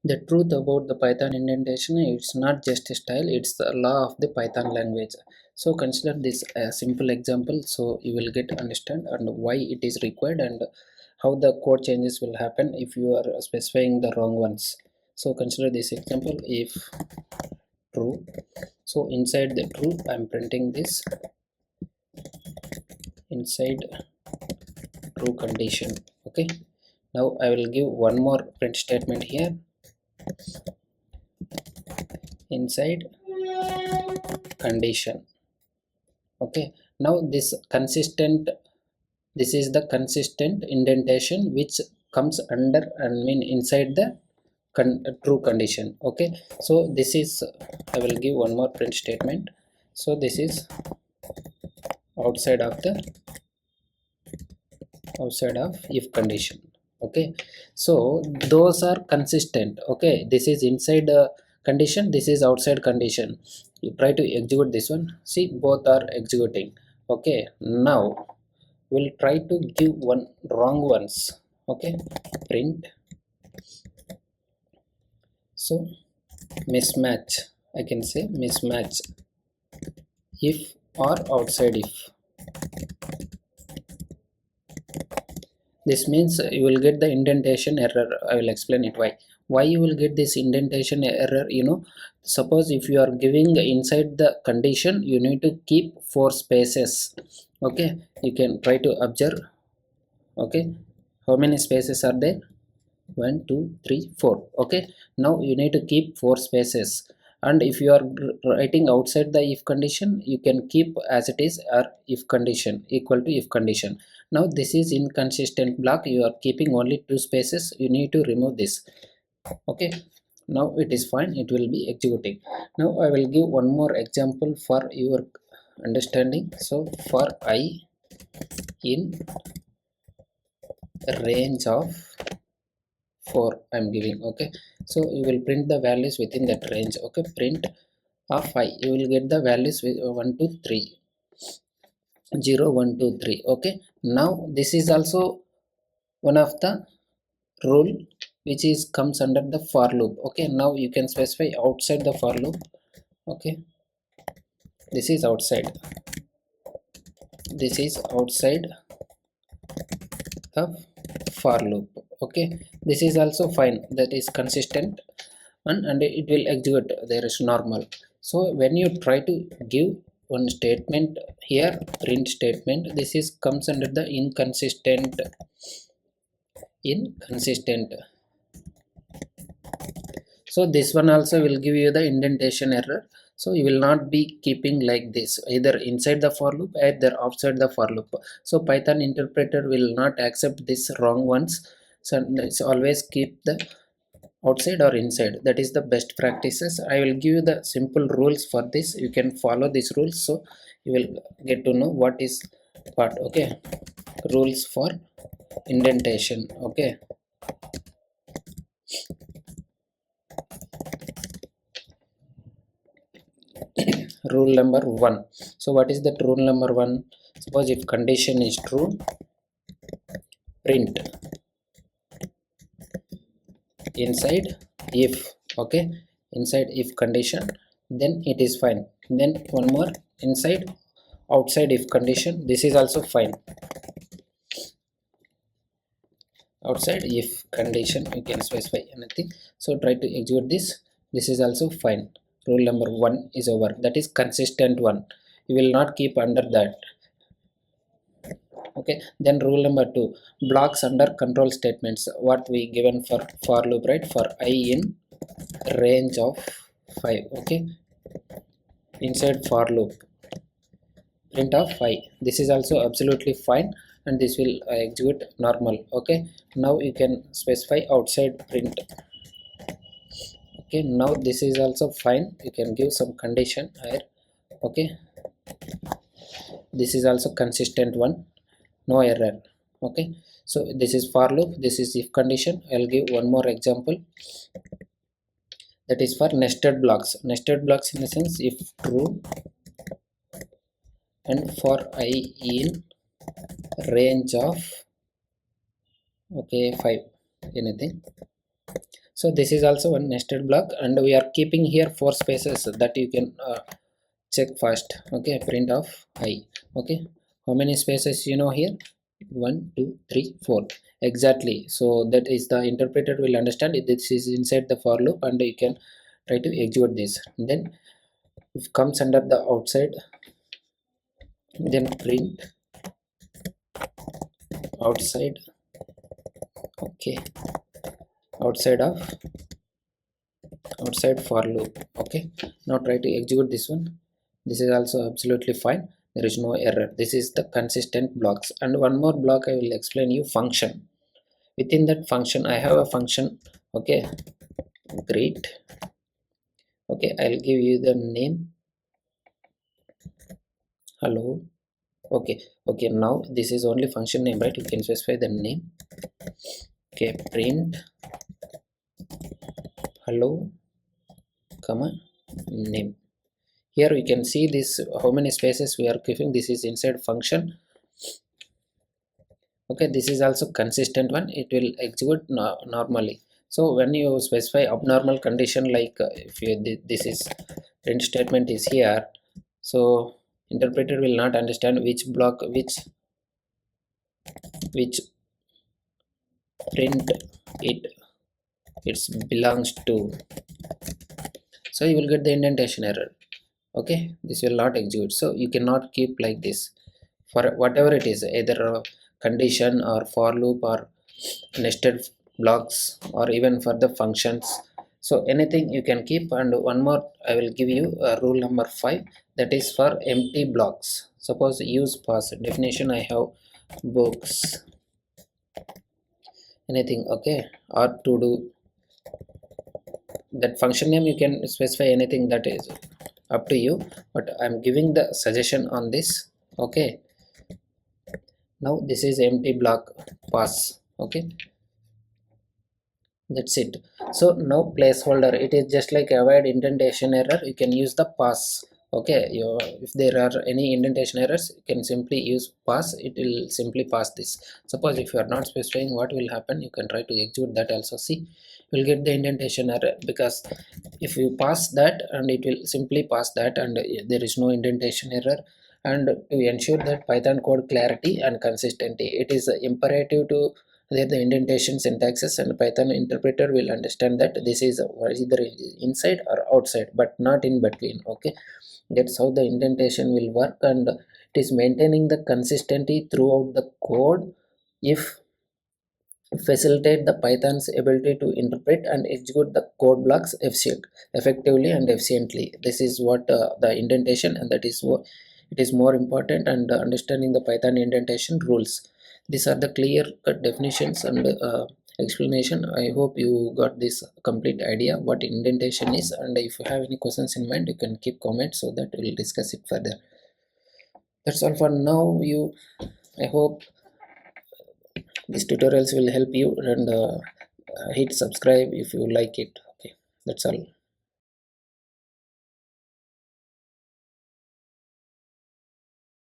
The truth about the Python indentation, it's not just a style, it's the law of the Python language. So consider this a simple example so you will get understand and why it is required and how the code changes will happen if you are specifying the wrong ones. So consider this example, if true, so inside the true I'm printing this inside true condition. Okay, now I will give one more print statement here inside condition. Okay, now this is the consistent indentation which comes under and mean inside the true condition. Okay, so this is I will give one more print statement. So this is outside of the outside of if condition. Okay, so those are consistent. Okay, this is inside condition, this is outside condition. You try to execute this one, see both are executing. Okay, now we'll try to give one wrong ones. Okay, print, so mismatch, I can say mismatch if or outside if. This means you will get the indentation error. I will explain it why you will get this indentation error. Suppose if you are giving inside the condition, you need to keep 4 spaces. Okay, you can try to observe. Okay, how many spaces are there? 1 2 3 4. Okay, now you need to keep 4 spaces, and if you are writing outside the if condition, you can keep as it is, or if condition equal to if condition. Now this is inconsistent block, you are keeping only 2 spaces, you need to remove this. Okay, now it is fine, it will be executing. Now I will give one more example for your understanding. So for I in range of 4 I'm giving. Okay, so you will print the values within that range. Okay, print of 5, you will get the values with 1 2 3 0 1 2 3. Okay, now this is also one of the rule which is comes under the for loop. Okay, now you can specify outside the for loop. Okay, this is outside, this is outside the for loop. Okay, this is also fine, that is consistent, and it will execute, there is normal. So when you try to give one statement here, print statement, this is comes under the inconsistent. So this one also will give you the indentation error. So you will not be keeping like this, either inside the for loop either outside the for loop. So Python interpreter will not accept this wrong ones. So it's always keep the outside or inside, that is the best practices. I will give you the simple rules for this, you can follow these rules, so you will get to know what is what. Okay, rules for indentation. Okay, rule number 1. So what is that rule number 1? Suppose if condition is true, print inside if. Okay, inside if condition, then it is fine. Then one more, inside outside if condition, this is also fine. Outside if condition, you can specify anything. So try to execute this, this is also fine. Rule number 1 is over, that is consistent one, you will not keep under that. Okay, then rule number 2, blocks under control statements, what we given for loop, right? For I in range of 5. Okay, inside for loop, print of 5, this is also absolutely fine, and this will execute normal. Okay, now you can specify outside print. Okay, now this is also fine, you can give some condition here. Okay, this is also consistent one, no error. Okay, so this is for loop, this is if condition. I'll give one more example, that is for nested blocks. Nested blocks in the sense, if true and for I in range of, okay, 5, anything. So this is also one nested block, and we are keeping here 4 spaces that you can check first. Okay, print of I. Okay, how many spaces you know here? 1 2 3 4 exactly. So that is the interpreter will understand it. This is inside the for loop, and you can try to execute this. Then if comes under the outside, then print outside. Okay, outside of outside for loop. Okay, now try to execute this one. This is also absolutely fine, there is no error. This is the consistent blocks. And one more block I will explain you, function. Within that function I have a function. Okay, great. Okay, I'll give you the name, hello. Okay, okay, now this is only function name, right? You can specify the name. Okay, print hello comma name. Here we can see this, how many spaces we are giving. This is inside function. Okay, this is also consistent one, it will execute normally. So when you specify abnormal condition, like if you this is print statement is here, so interpreter will not understand which block, which print it belongs to. So you will get the indentation error. Okay, this will not execute. So you cannot keep like this for whatever it is, either a condition or for loop or nested blocks or even for the functions. So anything you can keep. And one more I will give you, rule number 5, that is for empty blocks. Suppose use pass definition, I have books, anything. Okay, or to do that function name, you can specify anything, that is up to you, but I'm giving the suggestion on this. Okay, now this is empty block pass. Okay, that's it. So no placeholder, it is just like avoid indentation error, you can use the pass. Okay, if there are any indentation errors, you can simply use pass, it will simply pass this. Suppose if you are not specifying, what will happen, you can try to execute that also. See, you will get the indentation error, because if you pass that, and it will simply pass that, and there is no indentation error. And to ensure that Python code clarity and consistency, it is imperative to there the indentation syntaxes, and Python interpreter will understand that this is either inside or outside, but not in between. Okay, that's how the indentation will work, and it is maintaining the consistency throughout the code. If facilitate the Python's ability to interpret and execute the code blocks effectively and efficiently. This is what the indentation, and that is what it is more important. And understanding the Python indentation rules. These are the clear cut definitions and explanation. I hope you got this complete idea what indentation is. And if you have any questions in mind, you can keep comments so that we'll discuss it further. That's all for now. I hope these tutorials will help you, and hit subscribe if you like it. Okay, that's all.